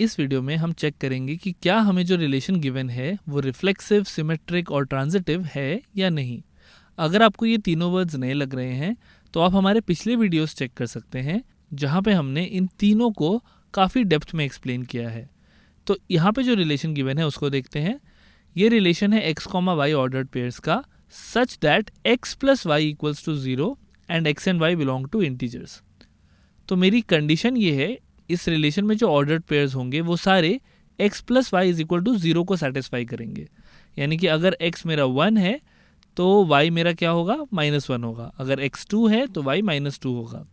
इस वीडियो में हम चेक करेंगे कि क्या हमें जो रिलेशन गिवन है वो रिफ्लेक्सिव, सिमेट्रिक और ट्रांजिटिव है या नहीं। अगर आपको ये तीनों वर्ड्स नए लग रहे हैं तो आप हमारे पिछले वीडियोस चेक कर सकते हैं जहाँ पे हमने इन तीनों को काफ़ी डेप्थ में एक्सप्लेन किया है। तो यहाँ पे जो रिलेशन गिवन है उसको देखते हैं। ये रिलेशन है x, y ऑर्डर्ड पेयर्स का such that x plus y equals to 0 and x and y belong to integers. तो मेरी कंडीशन ये है, इस रिलेशन में जो ऑर्डर्ड पेयर्स होंगे वो सारे x plus y is equal to 0 को सेटिस्फाई करेंगे। यानी कि अगर x मेरा 1 है तो y मेरा क्या होगा, -1 होगा। अगर x 2 है तो y -2 होगा।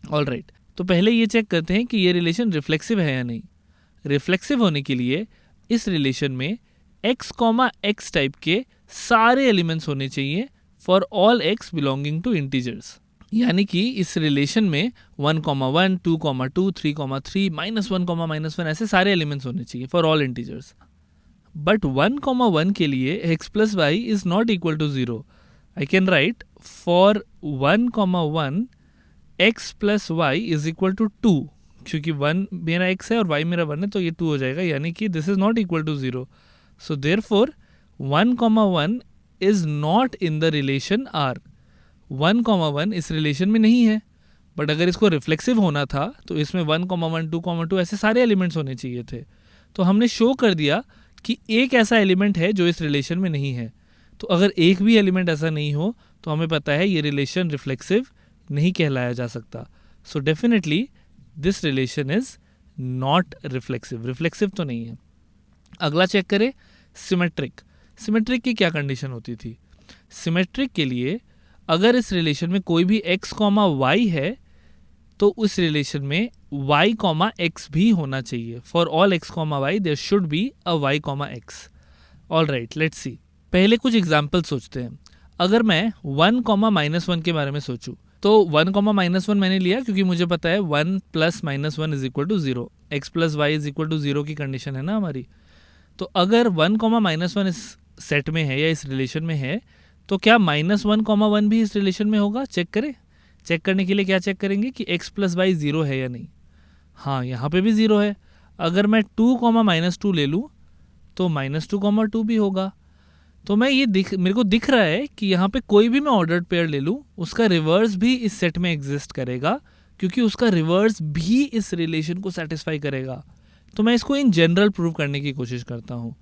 ऑलराइट, तो पहले ये चेक करते हैं कि ये रिलेशन रिफ्लेक्सिव है या नहीं। रिफ्लेक्सिव होने के लिए इस रिलेशन में x, x टाइप के सारे एलिमेंट्स होने चाहिए for all x belonging to integers. यानी कि इस रिलेशन में 1, 1, 2, 2, 3, 3, -1, -1 ऐसे सारे एलिमेंट्स होने चाहिए फॉर ऑल इंटीजर्स। बट 1, 1 के लिए x plus y is not equal to 0। I can write for 1, 1 x plus y is equal to 2, क्योंकि 1 मेरा x है और y मेरा 1 है तो ये 2 हो जाएगा, यानी कि this is not equal to 0। So therefore 1, 1 is not in the relation R। 1, 1 इस रिलेशन में नहीं है। बट अगर इसको रिफ्लेक्सिव होना था तो इसमें 1, 1, 2, 2 ऐसे सारे एलिमेंट्स होने चाहिए थे। तो हमने शो कर दिया कि एक ऐसा एलिमेंट है जो इस रिलेशन में नहीं है। तो अगर एक भी एलिमेंट ऐसा नहीं हो तो हमें पता है ये रिलेशन रिफ्लेक्सिव नहीं कहलाया जा सकता। So definitely this relation is not reflexive. Reflexive तो नहीं है। अगला चेक करें, सिमेट्रिक। सिमेट्रिक की क्या कंडीशन होती थी? सिमेट्रिक के लिए अगर इस रिलेशन में कोई भी x, y है तो उस रिलेशन में y, x भी होना चाहिए। For all x, y there should be a y, x। Alright, let's see. पहले कुछ एग्जांपल सोचते हैं। अगर मैं 1, -1 के बारे में सोचूं तो 1, -1 मैंने लिया क्योंकि मुझे पता है 1 plus -1 is equal to 0। x plus y is equal to 0 की कंडीशन है ना हमारी। तो अगर 1, -1 इस सेट में है या इस रिलेशन में है तो क्या -1, 1 भी इस रिलेशन में होगा? चेक करें। चेक करने के लिए क्या चेक करेंगे कि x प्लस वाई 0 है या नहीं। हाँ, यहाँ पे भी 0 है। अगर मैं 2, -2 ले लूँ तो -2, 2 भी होगा। तो मेरे को दिख रहा है कि यहाँ पे कोई भी मैं ऑर्डर्ड पेयर ले लूँ उसका रिवर्स भी इस सेट में एग्जिस्ट करेगा, क्योंकि उसका रिवर्स भी इस रिलेशन को सेटिस्फाई करेगा। तो मैं इसको इन जनरल प्रूव करने की कोशिश करता हूँ।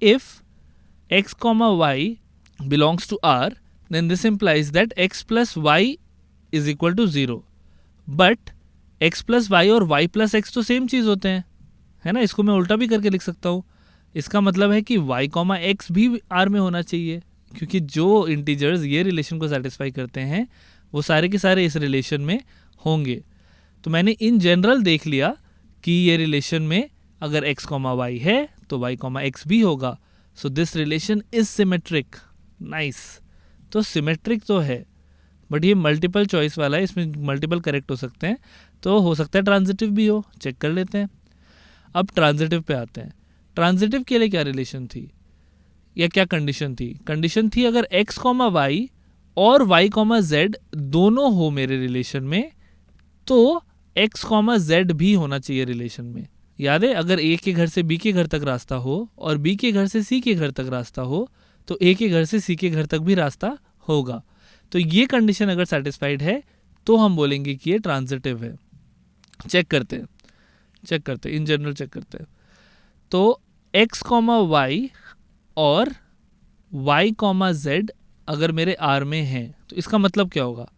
If x, y belongs to R, then this implies that x plus y is equal to 0. But x plus y और y plus x तो सेम चीज़ होते हैं, है ना। इसको मैं उल्टा भी करके लिख सकता हूँ। इसका मतलब है कि y, x भी R में होना चाहिए, क्योंकि जो इंटीजर्स ये रिलेशन को सेटिस्फाई करते हैं वो सारे के सारे इस रिलेशन में होंगे। तो मैंने इन जनरल देख लिया कि ये रिलेशन में अगर x, y है तो y, x भी होगा। So this relation is symmetric. Nice. तो सिमेट्रिक तो है, बट ये मल्टीपल चॉइस वाला है, इसमें मल्टीपल करेक्ट हो सकते हैं, तो हो सकता है ट्रांजिटिव भी हो। चेक कर लेते हैं। अब ट्रांजिटिव पे आते हैं। ट्रांजिटिव के लिए क्या रिलेशन थी या क्या कंडीशन थी? कंडीशन थी अगर x, y और y, z दोनों हो मेरे रिलेशन में तो x, z भी होना चाहिए रिलेशन में। याद है, अगर a के घर से b के घर तक रास्ता हो और b के घर से c के घर तक रास्ता हो तो a के घर से c के घर तक भी रास्ता होगा। तो ये कंडीशन अगर सेटिस्फाइड है तो हम बोलेंगे कि ये ट्रांजिटिव है। चेक करते हैं इन जनरल चेक करते हैं। तो x, y और y, z अगर मेरे R में हैं तो इसका मतलब क्या होगा?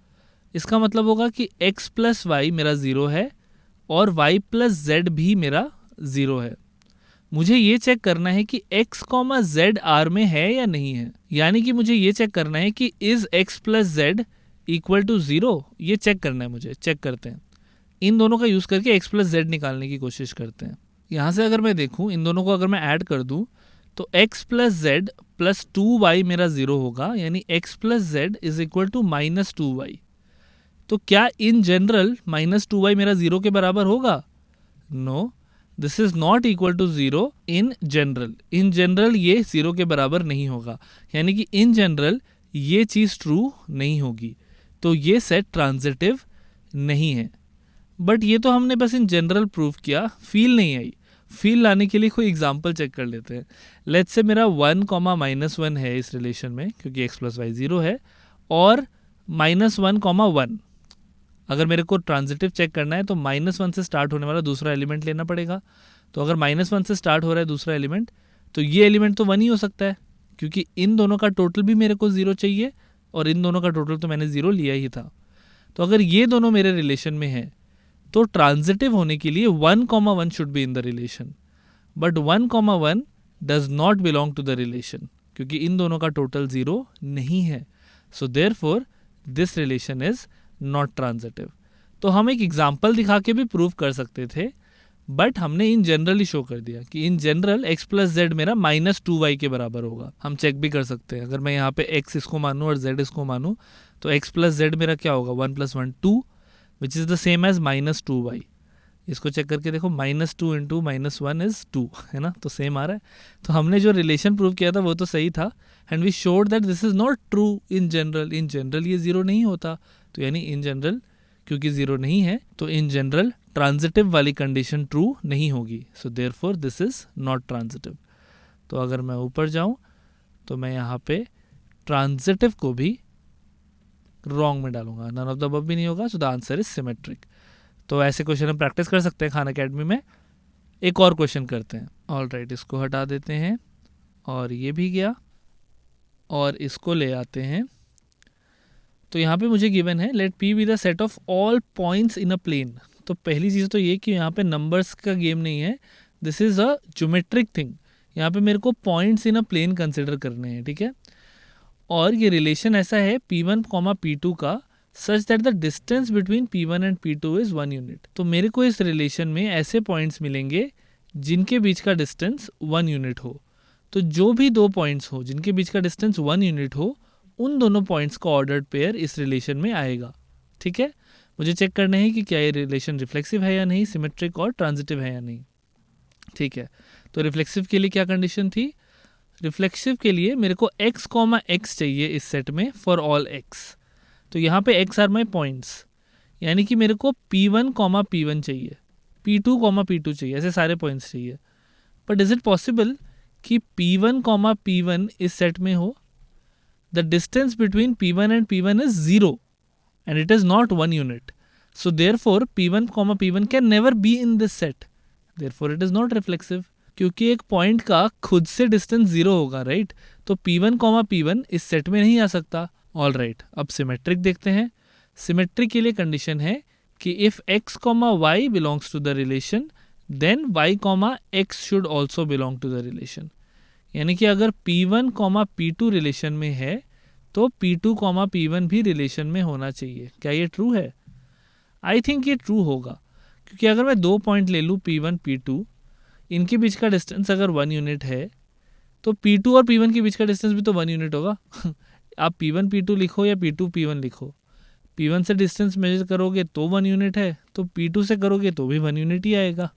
इसका मतलब होगा कि x प्लस वाई मेरा 0 है और y प्लस z भी मेरा 0 है। मुझे ये चेक करना है कि x, z R में है या नहीं है। यानी कि मुझे ये चेक करना है कि is x plus z equal to 0। ये चेक करना है मुझे। चेक करते हैं। इन दोनों का यूज़ करके x प्लस z निकालने की कोशिश करते हैं। यहाँ से अगर मैं देखूँ, इन दोनों को अगर मैं ऐड कर दूँ तो x plus z plus 2y मेरा 0 होगा, यानी x plus z is equal to -2y। तो क्या इन जनरल -2y मेरा 0 के बराबर होगा? No, this is not equal to 0 in general. In general ये 0 के बराबर नहीं होगा, यानी कि इन जनरल ये चीज़ ट्रू नहीं होगी। तो ये सेट ट्रांजिटिव नहीं है। बट ये तो हमने बस इन जनरल प्रूव किया, फील नहीं आई। फील लाने के लिए कोई एग्जांपल चेक कर लेते हैं। लेट्स से मेरा 1, -1 है इस रिलेशन में, क्योंकि x + y 0 है, और -1, 1। अगर मेरे को ट्रांजिटिव चेक करना है तो -1 से स्टार्ट होने वाला दूसरा एलिमेंट लेना पड़ेगा। तो अगर -1 से स्टार्ट हो रहा है दूसरा एलिमेंट, तो ये एलिमेंट तो 1 ही हो सकता है, क्योंकि इन दोनों का टोटल भी मेरे को 0 चाहिए और इन दोनों का टोटल तो मैंने 0 लिया ही था। तो अगर ये दोनों मेरे रिलेशन में है तो ट्रांजिटिव होने के लिए 1, 1 should be in the relation, but 1, 1 does not belong to the relation, क्योंकि इन दोनों का टोटल 0 नहीं है। So therefore this relation is not transitive. तो हम एक एग्जाम्पल दिखा के भी प्रूव कर सकते थे, बट हमने इन जनरल ही शो कर दिया कि इन जनरल x + z मेरा -2y के बराबर होगा। हम चेक भी कर सकते हैं, अगर मैं यहाँ पे x इसको मानूँ और z इसको मानूँ, तो x + z मेरा क्या होगा, 1 + 1 2, which is the same as -2y। इसको चेक करके देखो, -2 × -1 इज़ 2, है ना, तो सेम आ रहा है। तो हमने जो रिलेशन प्रूव किया था वो तो सही था, and we showed that this is not true in general. In general ये 0 नहीं होता, तो यानी इन जनरल क्योंकि 0 नहीं है तो इन जनरल ट्रांजिटिव वाली कंडीशन ट्रू नहीं होगी। सो therefore this is not transitive. तो अगर मैं ऊपर जाऊँ तो मैं यहाँ पे ट्रांजिटिव को भी रॉन्ग में डालूंगा, नन ऑफ द अबव भी नहीं होगा, so the answer is symmetric. तो ऐसे क्वेश्चन हम प्रैक्टिस कर सकते हैं खान अकेडमी में। एक और क्वेश्चन करते हैं। ऑलराइट, इसको हटा देते हैं और ये भी गया, और इसको ले आते हैं। तो यहाँ पे मुझे गिवन है let p be the set of all points in a plane. तो पहली चीज़ तो ये कि यहाँ पे नंबर्स का गेम नहीं है, this is a geometric thing. यहाँ पे मेरे को points in a plane consider करने हैं, ठीक है। और ये रिलेशन ऐसा है p1, p2 का, such that the distance between p1 and p2 is 1 unit. तो मेरे को इस रिलेशन में ऐसे पॉइंट्स मिलेंगे जिनके बीच का डिस्टेंस 1 यूनिट हो। तो जो भी दो पॉइंट्स हो जिनके बीच का डिस्टेंस 1 यूनिट हो, उन दोनों पॉइंट्स का ऑर्डर्ड पेयर इस रिलेशन में आएगा, ठीक है। मुझे चेक करना है कि क्या ये रिलेशन रिफ्लेक्सिव है या नहीं, सिमेट्रिक और ट्रांजिटिव है या नहीं, ठीक है। तो रिफ्लेक्सिव के लिए क्या कंडीशन थी, रिफ्लेक्सिव के लिए मेरे को x, x चाहिए इस सेट में फॉर ऑल x। तो यहाँ पे x आर माई पॉइंट्स, यानी कि मेरे को p1, p1 चाहिए, p2, p2 चाहिए, ऐसे सारे पॉइंट्स चाहिए। बट इज़ इट पॉसिबल कि p1, p1 इस सेट में हो? The distance between p1 and p1 is 0 and it is not 1 unit. So therefore p1, p1 can never be in this set. Therefore it is not reflexive. क्योंकि एक point का खुद से distance 0 होगा, right. तो p1, p1 इस set में नहीं आ सकता। ऑल राइट, अब सिमेट्रिक देखते हैं। सिमेट्रिक के लिए कंडीशन है कि if x, y belongs to the relation then y, x should also belong to the relation. यानी कि अगर p1, p2 रिलेशन में है तो p2, p1 भी रिलेशन में होना चाहिए। क्या ये ट्रू है? आई थिंक ये ट्रू होगा, क्योंकि अगर मैं दो पॉइंट ले लूँ p1, p2, इनके बीच का डिस्टेंस अगर 1 यूनिट है तो p2 और p1 के बीच का डिस्टेंस भी तो 1 यूनिट होगा। आप p1, p2 लिखो या p2, p1 लिखो, p1 से डिस्टेंस मेजर करोगे तो 1 यूनिट है, तो p2 से करोगे तो भी 1 यूनिट ही आएगा।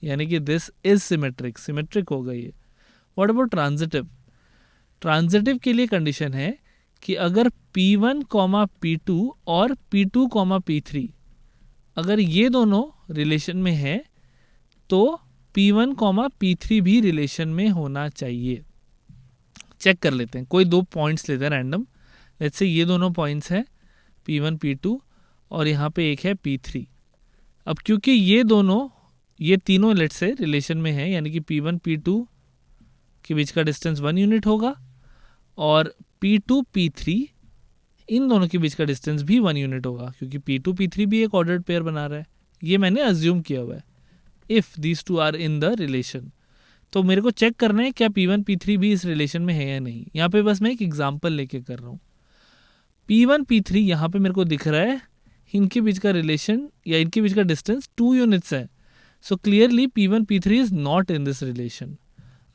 यानी कि दिस इज सिमेट्रिक, सिमेट्रिक होगा ये। What about transitive? ट्रांजिटिव के लिए कंडीशन है कि अगर p1, p2 और p2, p3 अगर ये दोनों रिलेशन में है तो p1, p3 भी रिलेशन में होना चाहिए। चेक कर लेते हैं, कोई दो पॉइंट्स लेते हैं रैंडम। लेट्स से ये दोनों पॉइंट्स हैं p1, p2 और यहाँ पे एक है p3। अब क्योंकि ये तीनों लेट्स से रिलेशन में है, यानी कि p1, p2 के बीच का डिस्टेंस 1 यूनिट होगा और p2, p3 इन दोनों के बीच का डिस्टेंस भी 1 यूनिट होगा, क्योंकि p2, p3 भी एक ऑर्डर्ड पेयर बना रहा है। ये मैंने अज्यूम किया हुआ है, if these two are in the relation. तो मेरे को चेक करना है क्या p1, p3 भी इस रिलेशन में है या नहीं। यहाँ पे बस मैं एक एग्जाम्पल लेके कर रहा हूँ। p1, p3 यहाँ पे मेरे को दिख रहा है इनके बीच का रिलेशन या इनके बीच का डिस्टेंस 2 यूनिट्स है। So clearly p1, p3 is not in this relation.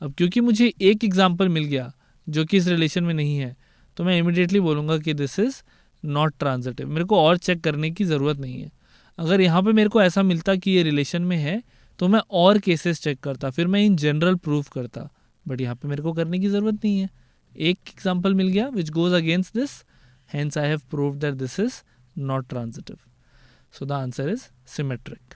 अब क्योंकि मुझे एक एग्जाम्पल मिल गया जो कि इस रिलेशन में नहीं है, तो मैं इमिडिएटली बोलूँगा कि दिस इज़ नॉट ट्रांजिटिव। मेरे को और चेक करने की ज़रूरत नहीं है। अगर यहाँ पे मेरे को ऐसा मिलता कि ये रिलेशन में है तो मैं और केसेस चेक करता, फिर मैं इन जनरल प्रूफ करता, बट यहाँ पे मेरे को करने की ज़रूरत नहीं है। एक एग्जाम्पल मिल गया which goes against this, hence I have proved that this is not transitive. So the answer is symmetric.